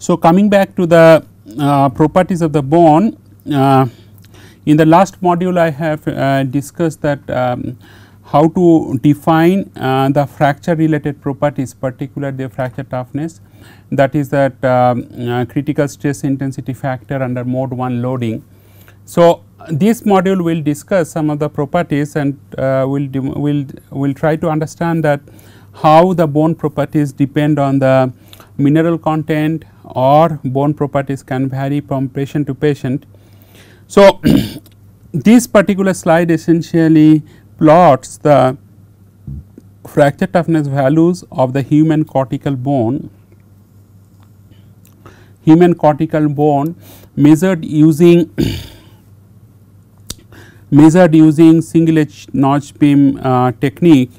So, coming back to the properties of the bone, in the last module I have discussed that how to define the fracture related properties, particularly the fracture toughness, that is that critical stress intensity factor under mode 1 loading. So, this module will discuss some of the properties and will try to understand that how the bone properties depend on the mineral content or bone properties can vary from patient to patient. So, this particular slide essentially plots the fracture toughness values of the human cortical bone measured using single edge notch beam technique.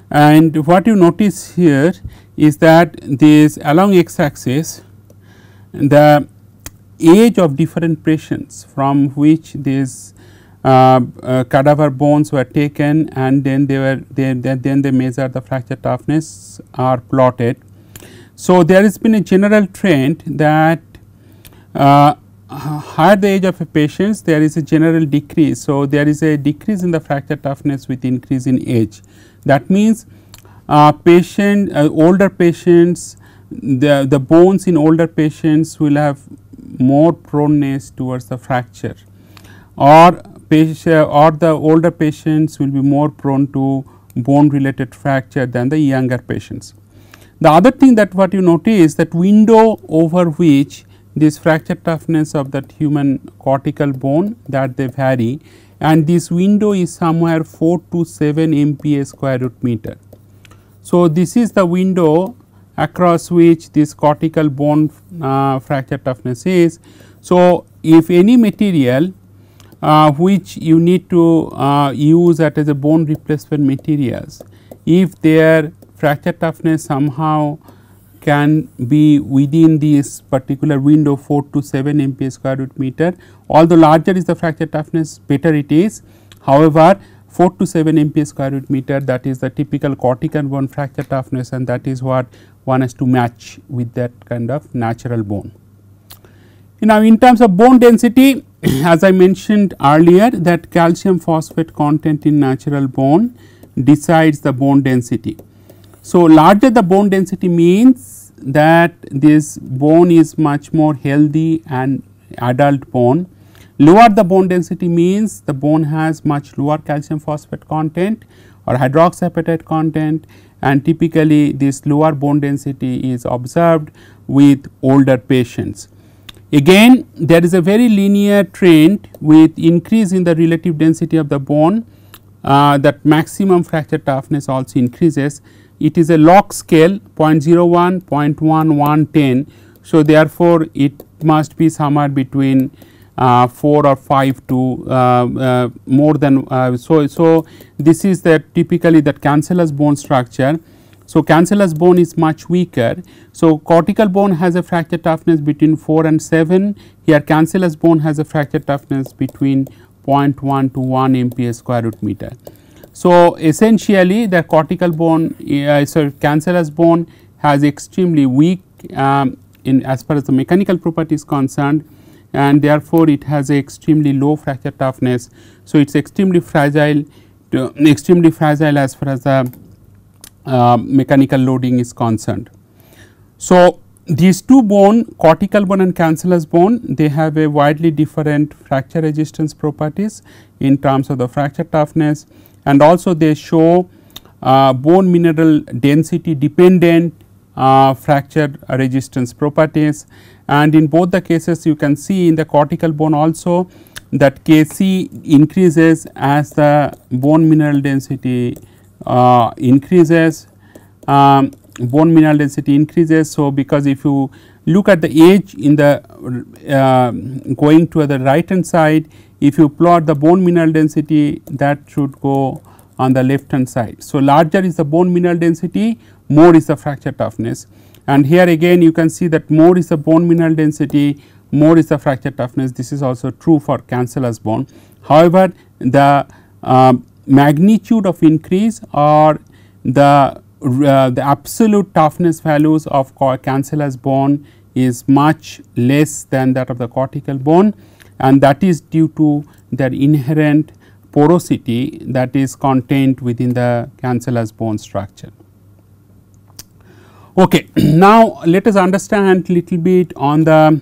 And what you notice here is that this along x axis the age of different patients from which these cadaver bones were taken, and then they measure the fracture toughness are plotted. So, there has been a general trend that higher the age of a patient, there is a general decrease. So, there is a decrease in the fracture toughness with increase in age. That means older patients, the bones in older patients will have more proneness towards the fracture, or the older patients will be more prone to bone related fracture than the younger patients. The other thing that what you notice that window over which this fracture toughness of that human cortical bone that they vary, and this window is somewhere 4 to 7 MPa square root meter. So, this is the window across which this cortical bone fracture toughness is. So, if any material which you need to use as a bone replacement materials, if their fracture toughness somehow can be within this particular window 4 to 7 MPa square root meter, although larger is the fracture toughness better it is. However, 4 to 7 MPa square root meter, that is the typical cortical bone fracture toughness, and that is what one has to match with that kind of natural bone. Now, in terms of bone density, as I mentioned earlier that calcium phosphate content in natural bone decides the bone density. So, larger the bone density means that this bone is much more healthy and adult bone. Lower the bone density means the bone has much lower calcium phosphate content or hydroxyapatite content, and typically this lower bone density is observed with older patients. Again, there is a very linear trend with increase in the relative density of the bone, that maximum fracture toughness also increases. It is a log scale 0.01, 0.1, 110. So, therefore, it must be somewhere between 4 or 5 to more than. So, this is the typically that cancellous bone structure. So, cancellous bone is much weaker. So, cortical bone has a fracture toughness between 4 and 7, here cancellous bone has a fracture toughness between 0.1 to 1 MPa square root meter. So, essentially the cortical bone cancellous bone has extremely weak in as far as the mechanical property is concerned, and therefore, it has a extremely low fracture toughness. So, it is extremely fragile as far as the mechanical loading is concerned. So, these two bone, cortical bone and cancellous bone, they have a widely different fracture resistance properties in terms of the fracture toughness, and also they show bone mineral density dependent fracture resistance properties. And in both the cases you can see in the cortical bone also that Kc increases as the bone mineral density increases. So, because if you look at the age in the going to the right hand side, if you plot the bone mineral density, that should go on the left hand side. So, larger is the bone mineral density, more is the fracture toughness, and here again you can see that more is the bone mineral density, more is the fracture toughness. This is also true for cancellous bone. However, the magnitude of increase or the absolute toughness values of cancellous bone is much less than that of the cortical bone, and that is due to their inherent porosity that is contained within the cancellous bone structure. Okay. Now, let us understand little bit on the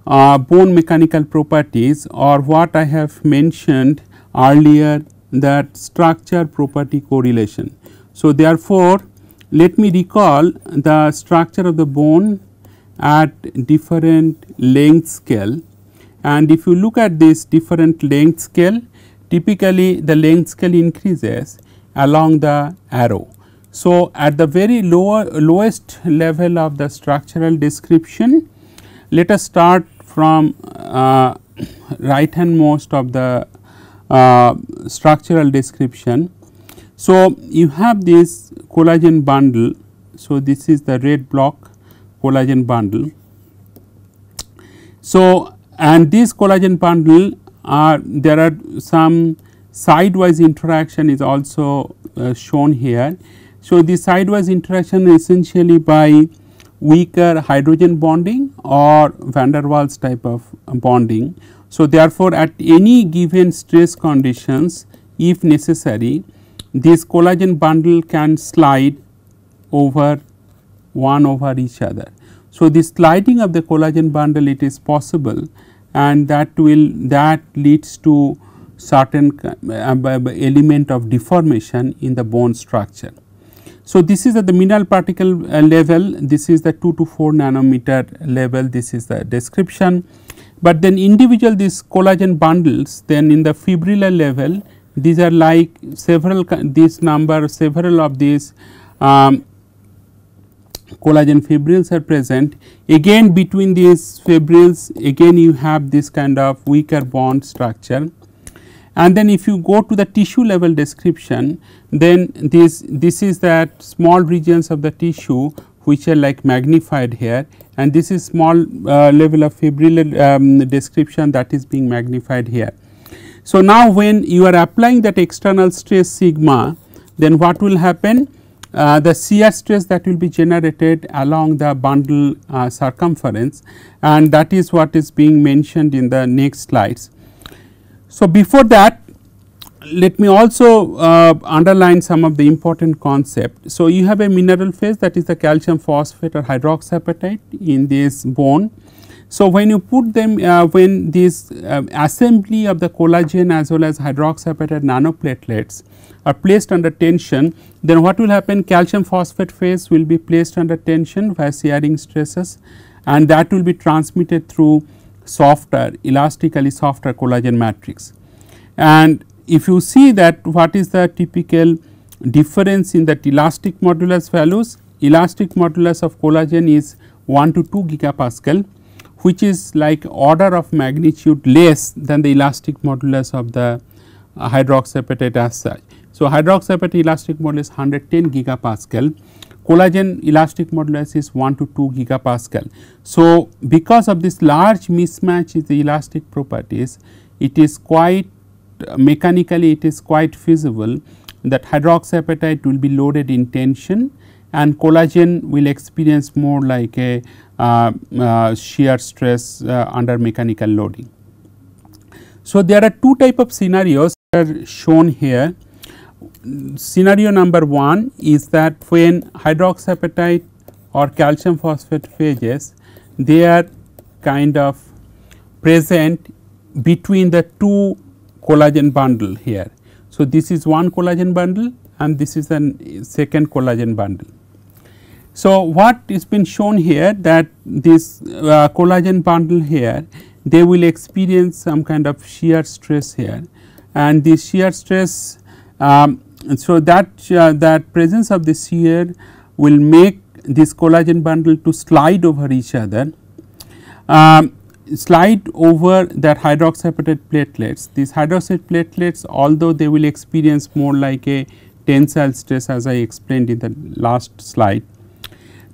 bone mechanical properties, or what I have mentioned earlier, that structure property correlation. So, therefore, let me recall the structure of the bone at different length scale, and if you look at this different length scale, typically the length scale increases along the arrow. So, at the very lowest level of the structural description, let us start from right hand most of the structural description. So, you have this collagen bundle. So, this is the red block collagen bundle. So, and this collagen bundle there are some sidewise interaction is also shown here. So, the sidewise interaction is essentially by weaker hydrogen bonding or van der Waals type of bonding. So, therefore, at any given stress conditions, if necessary, this collagen bundle can slide over one over each other. So, the sliding of the collagen bundle, it is possible, and that leads to certain element of deformation in the bone structure. So, this is at the mineral particle level, this is the 2 to 4 nanometer level, this is the description. But then individual these collagen bundles, then in the fibrillar level, these are like several of these collagen fibrils are present. Again, between these fibrils, again you have this kind of weaker bond structure. And then if you go to the tissue level description, then this is that small regions of the tissue which are like magnified here, and this is small level of fibrillar description that is being magnified here. So, now when you are applying that external stress sigma, then what will happen? The shear stress that will be generated along the bundle circumference, and that is what is being mentioned in the next slides. So, before that, let me also underline some of the important concepts. So, you have a mineral phase, that is the calcium phosphate or hydroxyapatite in this bone. So, when you put them when this assembly of the collagen as well as hydroxyapatite nanoplatelets are placed under tension, then what will happen? Calcium phosphate phase will be placed under tension by shearing stresses, and that will be transmitted through softer, elastically softer collagen matrix. And if you see that what is the typical difference in that elastic modulus values, elastic modulus of collagen is 1 to 2 gigapascal, which is like order of magnitude less than the elastic modulus of the hydroxyapatite as such. So, hydroxyapatite elastic modulus 110 gigapascal, collagen elastic modulus is 1 to 2 gigapascal. So, because of this large mismatch in the elastic properties, it is quite mechanically it is quite feasible that hydroxyapatite will be loaded in tension, and collagen will experience more like a shear stress under mechanical loading. So, there are two type of scenarios that are shown here. Scenario number 1 is that when hydroxyapatite or calcium phosphate phases, they are kind of present between the two collagen bundle here. So, this is one collagen bundle and this is the second collagen bundle. So, what is been shown here that this collagen bundle here, they will experience some kind of shear stress here, and this shear stress so that presence of the shear will make this collagen bundle to slide over each other, slide over that hydroxyapatite platelets. These hydroxyapatite platelets, although they will experience more like a tensile stress as I explained in the last slide.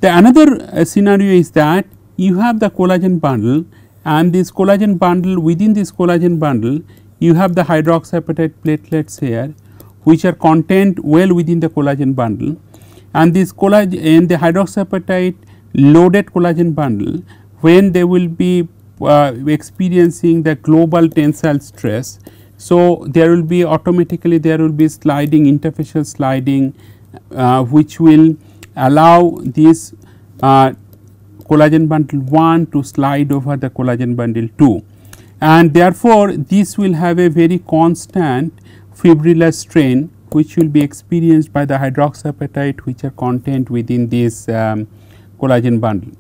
The another scenario is that you have the collagen bundle, and this collagen bundle, within this collagen bundle you have the hydroxyapatite platelets here, which are contained well within the collagen bundle, and this collagen and the hydroxyapatite loaded collagen bundle, when they will be experiencing the global tensile stress. So, there will be automatically there will be sliding, interfacial sliding, which will allow this collagen bundle 1 to slide over the collagen bundle 2, and therefore, this will have a very constant fibrillar strain which will be experienced by the hydroxyapatite which are contained within this collagen bundle.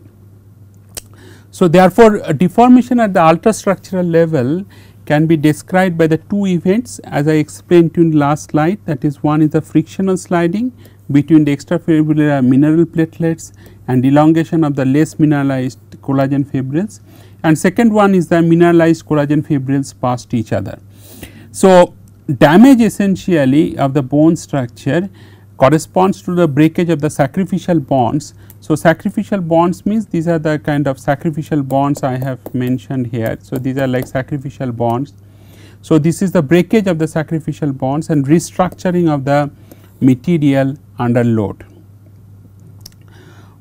So, therefore, a deformation at the ultrastructural level can be described by the two events as I explained to you in the last slide, that is, one is the frictional sliding between the extrafibrillar mineral platelets and elongation of the less mineralized collagen fibrils, and second one is the mineralized collagen fibrils past each other. So, damage essentially of the bone structure corresponds to the breakage of the sacrificial bonds. So, sacrificial bonds means these are the kind of sacrificial bonds I have mentioned here. So, these are like sacrificial bonds. So, this is the breakage of the sacrificial bonds and restructuring of the material under load.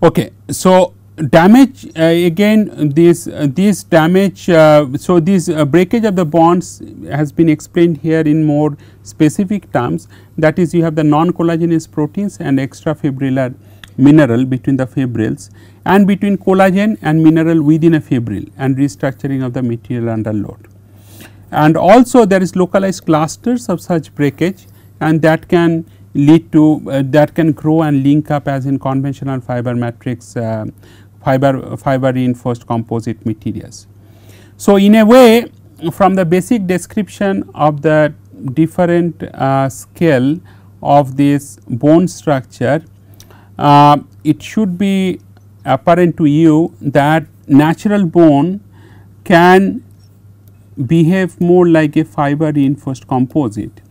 Okay. So, damage again this damage, so this breakage of the bonds has been explained here in more specific terms, that is, you have the non-collagenous proteins and extrafibrillar mineral between the fibrils and between collagen and mineral within a fibril and restructuring of the material under load. And also there is localized clusters of such breakage, and that can lead to that can grow and link up as in conventional fiber matrix fiber reinforced composite materials. So, in a way, from the basic description of the different scale of this bone structure, it should be apparent to you that natural bone can behave more like a fiber reinforced composite.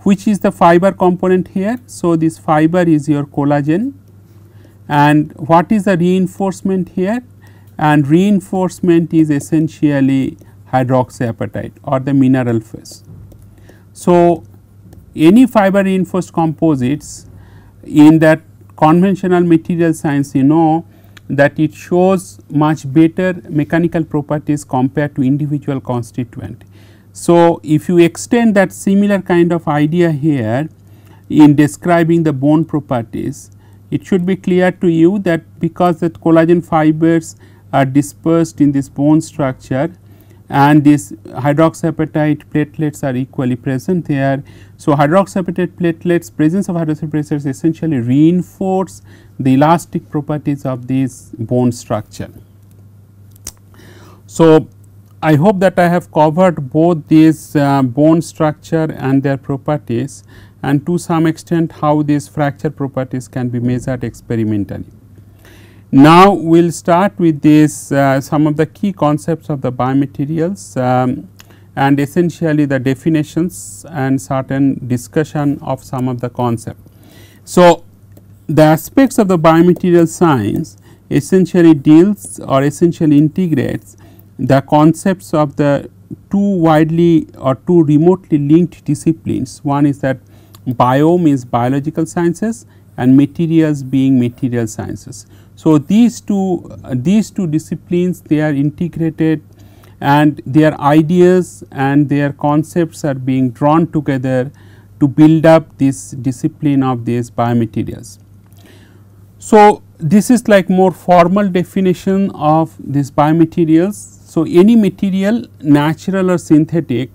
Which is the fiber component here? So, this fiber is your collagen, and what is the reinforcement here? And reinforcement is essentially hydroxyapatite or the mineral phase. So, any fiber reinforced composites in that conventional material science, you know that it shows much better mechanical properties compared to individual constituent. So, if you extend that similar kind of idea here in describing the bone properties, it should be clear to you that because the collagen fibers are dispersed in this bone structure and these hydroxyapatite platelets are equally present there. So, hydroxyapatite platelets, presence of hydroxyapatite platelets essentially reinforce the elastic properties of this bone structure. So, I hope that I have covered both these bone structure and their properties, and to some extent how these fracture properties can be measured experimentally. Now, we will start with this some of the key concepts of the biomaterials and essentially the definitions and certain discussion of some of the concept. So, the aspects of the biomaterial science essentially deals or essentially integrates the concepts of the two widely or two remotely linked disciplines. One is that biome is biological sciences and materials being material sciences. So, these two disciplines, they are integrated and their ideas and their concepts are being drawn together to build up this discipline of these biomaterials. So, this is like more formal definition of these biomaterials. So, any material, natural or synthetic,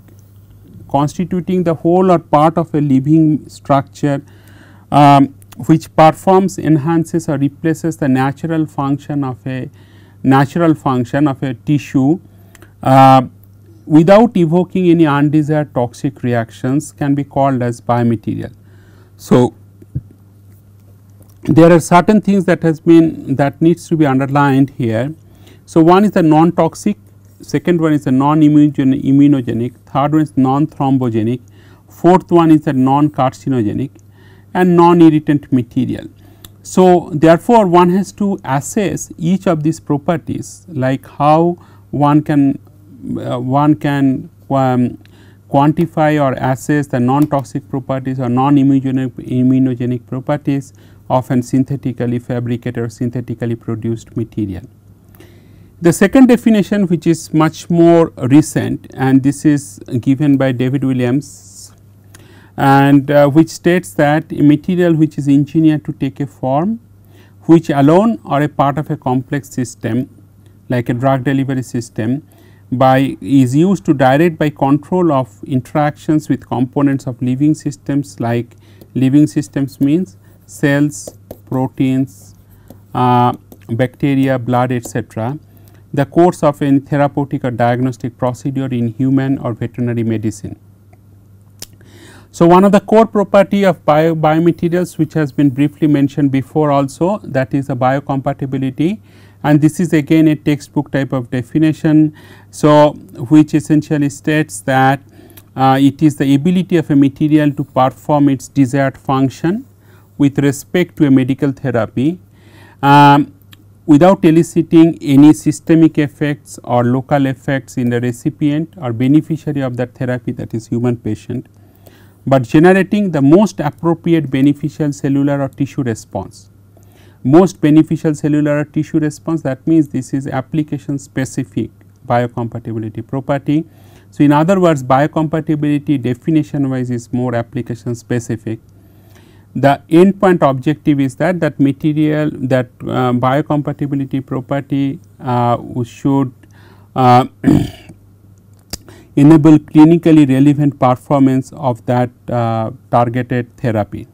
constituting the whole or part of a living structure which performs, enhances or replaces the natural function of a tissue without evoking any undesired toxic reactions can be called as biomaterial. So, there are certain things that needs to be underlined here. So, one is the non-toxic, second one is the non-immunogenic, third one is non-thrombogenic, fourth one is the non-carcinogenic and non-irritant material. So, therefore, one has to assess each of these properties, like how one can quantify or assess the non-toxic properties or non-immunogenic properties of an synthetically fabricated or synthetically produced material. The second definition, which is much more recent, and this is given by David Williams, and which states that a material which is engineered to take a form which alone or a part of a complex system like a drug delivery system is used to direct by control of interactions with components of living systems, like living systems means cells, proteins, bacteria, blood, etc., the course of a therapeutic or diagnostic procedure in human or veterinary medicine. So, one of the core property of biomaterials, which has been briefly mentioned before also, that is the biocompatibility, and this is again a textbook type of definition. So, which essentially states that it is the ability of a material to perform its desired function with respect to a medical therapy without eliciting any systemic effects or local effects in the recipient or beneficiary of that therapy, that is human patient, but generating the most appropriate beneficial cellular or tissue response. Most beneficial cellular or tissue response, that means this is application specific biocompatibility property. So, in other words, biocompatibility definition wise is more application specific. The endpoint objective is that material, that biocompatibility property should enable clinically relevant performance of that targeted therapy.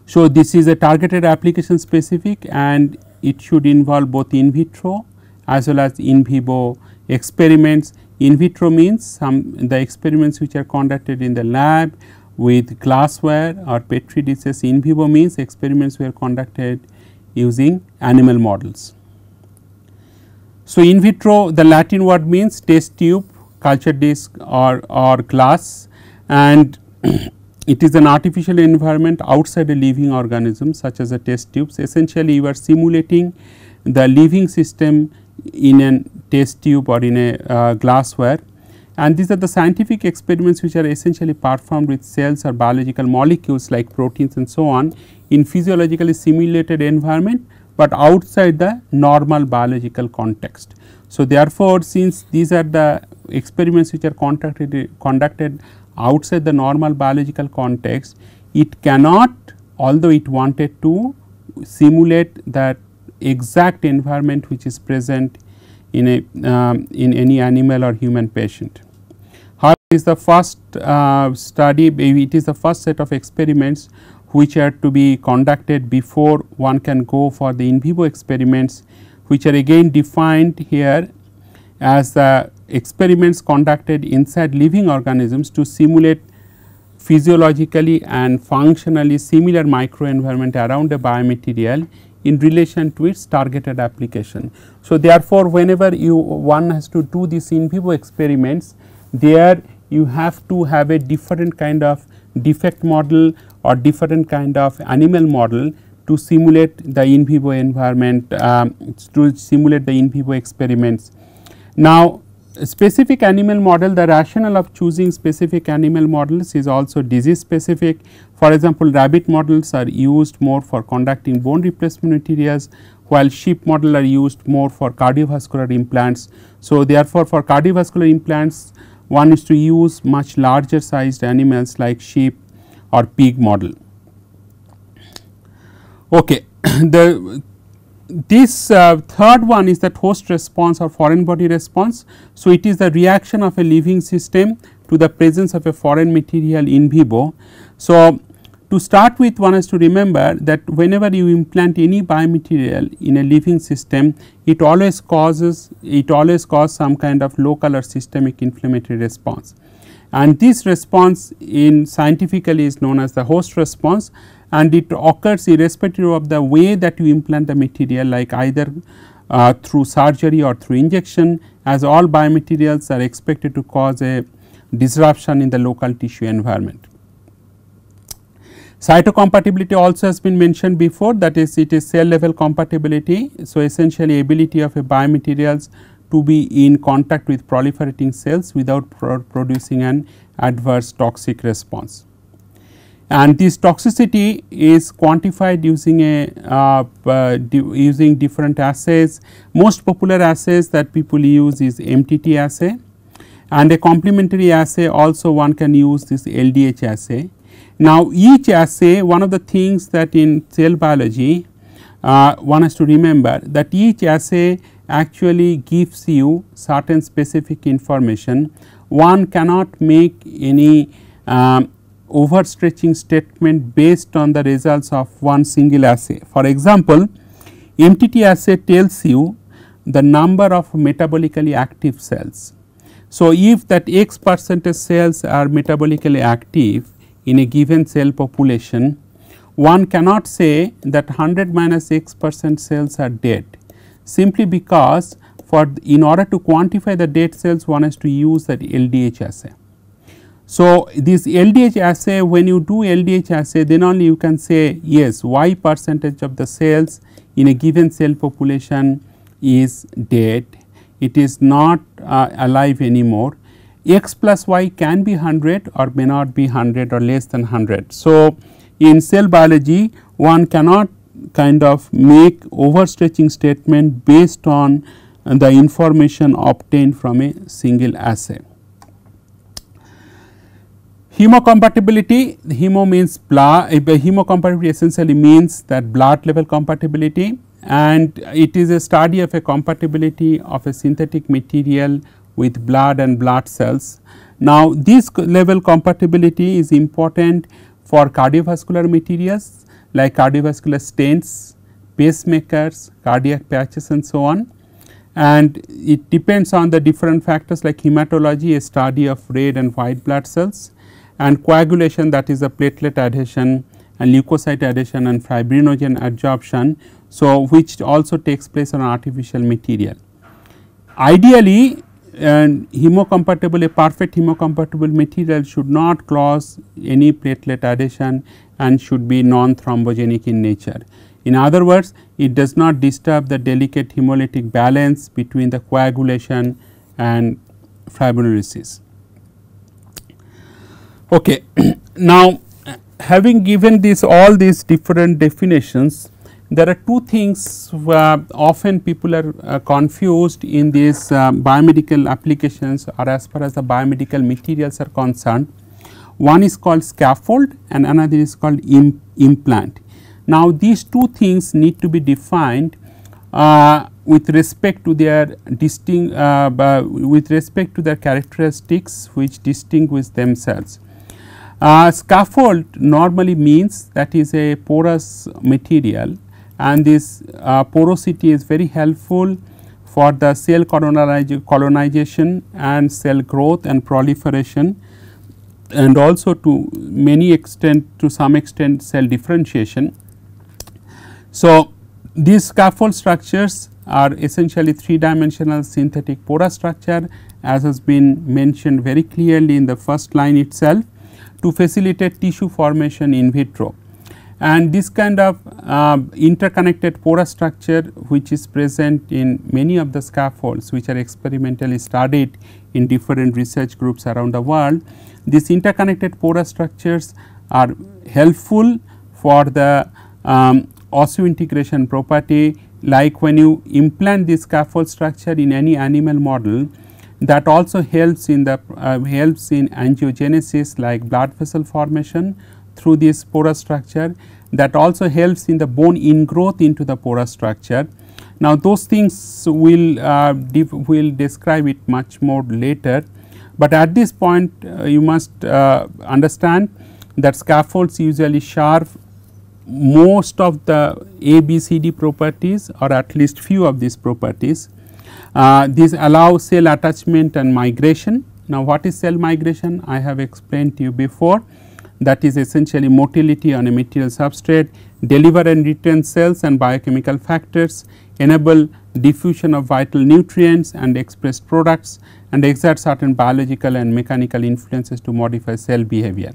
So, this is a targeted application specific, and it should involve both in vitro as well as in vivo experiments. In vitro means the experiments which are conducted in the lab with glassware or petri dishes. In vivo means experiments were conducted using animal models. So, in vitro, the Latin word means test tube, culture dish or glass, and it is an artificial environment outside a living organism such as a test tubes. Essentially, you are simulating the living system in a test tube or in a glassware, and these are the scientific experiments which are essentially performed with cells or biological molecules like proteins and so on in physiologically simulated environment, but outside the normal biological context. So, therefore, since these are the experiments which are conducted outside the normal biological context, it cannot, although it wanted to, simulate that exact environment which is present in in any animal or human patient. However, it is the first study, it is the first set of experiments which are to be conducted before one can go for the in vivo experiments, which are again defined here as the experiments conducted inside living organisms to simulate physiologically and functionally similar microenvironment around a biomaterial in relation to its targeted application. So, therefore, whenever one has to do this in vivo experiments, there you have to have a different kind of defect model or different kind of animal model to simulate the in vivo environment, to simulate the in vivo experiments. Now, specific animal model, the rationale of choosing specific animal models is also disease specific. For example, rabbit models are used more for conducting bone replacement materials, while sheep model are used more for cardiovascular implants. So, therefore, for cardiovascular implants, one is to use much larger sized animals like sheep or pig model. Okay. This third one is that host response or foreign body response. So, it is the reaction of a living system to the presence of a foreign material in vivo. So, to start with, one has to remember that whenever you implant any biomaterial in a living system, it always causes some kind of local or systemic inflammatory response, and this response in scientifically is known as the host response, and it occurs irrespective of the way that you implant the material, like either through surgery or through injection, as all biomaterials are expected to cause a disruption in the local tissue environment. Cytocompatibility also has been mentioned before, that is, it is cell level compatibility. So, essentially ability of a biomaterials to be in contact with proliferating cells without producing an adverse toxic response. and this toxicity is quantified using using different assays. Most popular assays that people use is MTT assay, and a complementary assay also one can use this LDH assay. Now, each assay, one of the things that in cell biology one has to remember, that each assay actually gives you certain specific information. One cannot make any overstretching statement based on the results of one single assay. For example, MTT assay tells you the number of metabolically active cells. So, if that X percentage cells are metabolically active in a given cell population, one cannot say that 100 minus X% cells are dead, simply because in order to quantify the dead cells, one has to use that LDH assay. So, this LDH assay, when you do LDH assay, then only you can say yes, Y percentage of the cells in a given cell population is dead, it is not alive anymore. X plus Y can be 100 or may not be 100 or less than 100. So, in cell biology, one cannot kind of make overstretching statement based on the information obtained from a single assay. Hemocompatibility, hemo means blood, hemocompatibility essentially means that blood level compatibility, and it is a study of a compatibility of a synthetic material with blood and blood cells. Now, this level compatibility is important for cardiovascular materials like cardiovascular stents, pacemakers, cardiac patches and so on, and it depends on the different factors like hematology, a study of red and white blood cells, and coagulation, that is the platelet adhesion and leukocyte adhesion and fibrinogen adsorption, so which also takes place on artificial material. Ideally, hemocompatible, a perfect hemocompatible material should not cause any platelet adhesion and should be non-thrombogenic in nature. In other words, it does not disturb the delicate hemolytic balance between the coagulation and fibrinolysis. Okay. Now, having given this all these different definitions, there are two things often people are confused in these biomedical applications or as far as the biomedical materials are concerned. One is called scaffold and another is called implant. Now, these two things need to be defined with respect to their characteristics which distinguish themselves. Scaffold normally means that is a porous material, and this porosity is very helpful for the cell colonization and cell growth and proliferation, and also to some extent cell differentiation. So, these scaffold structures are essentially 3-dimensional synthetic porous structure, as has been mentioned very clearly in the first line itself, to facilitate tissue formation in vitro. And this kind of interconnected porous structure which is present in many of the scaffolds which are experimentally studied in different research groups around the world, these interconnected porous structures are helpful for the osseointegration property, like when you implant this scaffold structure in any animal model, that also helps in the angiogenesis like blood vessel formation through this porous structure, that also helps in the bone ingrowth into the porous structure. Now, those things will describe it much more later, but at this point you must understand that scaffolds usually share most of the ABCD properties or at least few of these properties. These allow cell attachment and migration. Now, what is cell migration? I have explained to you before, that is essentially motility on a material substrate, deliver and retain cells and biochemical factors, enable diffusion of vital nutrients and expressed products, and exert certain biological and mechanical influences to modify cell behavior.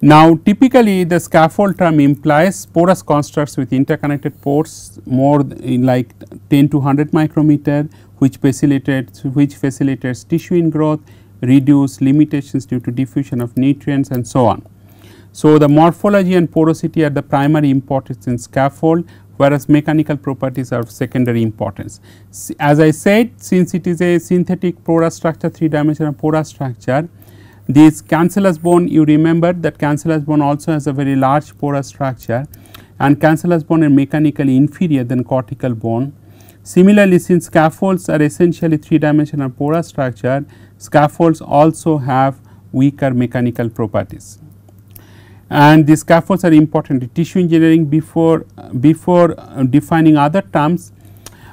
Now, typically the scaffold term implies porous constructs with interconnected pores more in like 10 to 100 micrometer, which facilitates tissue ingrowth, reduce limitations due to diffusion of nutrients and so on. So, the morphology and porosity are the primary importance in scaffold, whereas mechanical properties are of secondary importance. As I said, since it is a synthetic porous structure, 3-dimensional porous structure, this cancellous bone, you remember that cancellous bone also has a very large porous structure, and cancellous bone are mechanically inferior than cortical bone. Similarly, since scaffolds are essentially 3-dimensional porous structure, scaffolds also have weaker mechanical properties. And the scaffolds are important in tissue engineering. Before defining other terms,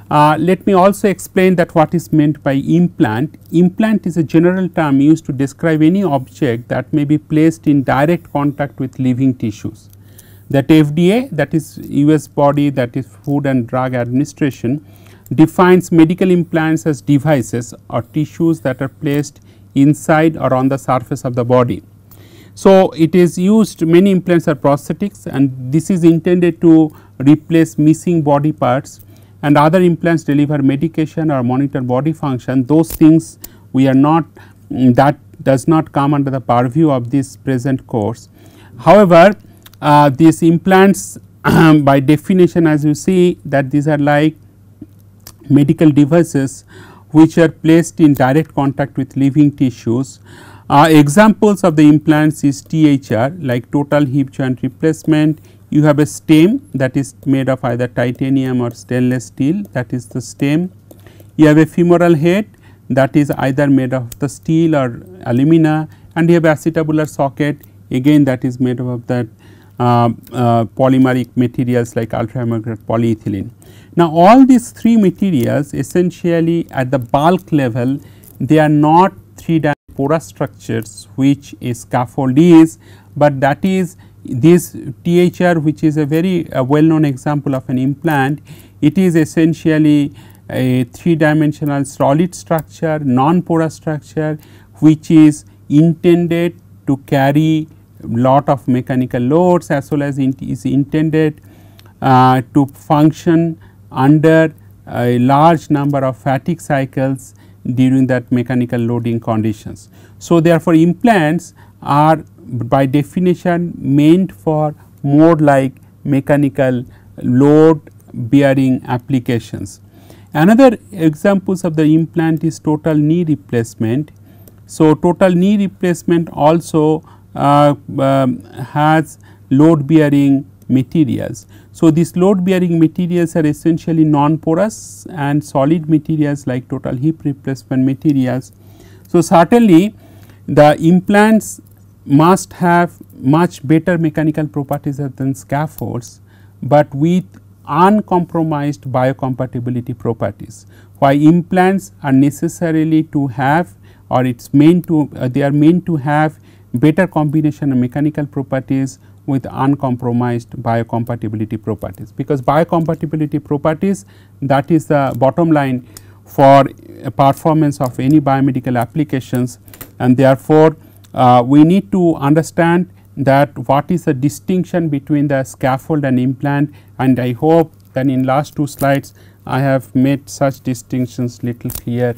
let me also explain that what is meant by implant. Implant is a general term used to describe any object that may be placed in direct contact with living tissues. That FDA, that is US body, that is Food and Drug Administration, defines medical implants as devices or tissues that are placed inside or on the surface of the body. So, it is used, many implants are prosthetics, and this is intended to replace missing body parts, and other implants deliver medication or monitor body function. Those things we are not, that does not come under the purview of this present course. However, these implants by definition, as you see, that these are like medical devices which are placed in direct contact with living tissues. Examples of the implants is THR, like total hip joint replacement. You have a stem that is made of either titanium or stainless steel, that is the stem. You have a femoral head that is either made of the steel or alumina, and you have acetabular socket, again that is made of that polymeric materials like ultramicron polyethylene. Now, all these three materials essentially at the bulk level, they are not 3-dimensional porous structures which a scaffold is, but that is this THR, which is a very well known example of an implant. It is essentially a 3-dimensional solid structure, non-porous structure, which is intended to carry lot of mechanical loads, as well as is intended to function under a large number of fatigue cycles during that mechanical loading conditions. So, therefore, implants are by definition meant for more like mechanical load bearing applications. Another examples of the implant is total knee replacement. So, total knee replacement also has load bearing materials. So, these load bearing materials are essentially non-porous and solid materials like total hip replacement materials. So, certainly the implants must have much better mechanical properties than scaffolds, but with uncompromised biocompatibility properties. Why implants are necessarily to have, or it is meant to they are meant to have better combination of mechanical properties with uncompromised biocompatibility properties, because biocompatibility properties, that is the bottom line for performance of any biomedical applications, and therefore, we need to understand that what is the distinction between the scaffold and implant, and I hope that in last 2 slides I have made such distinctions little clear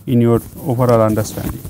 in your overall understanding.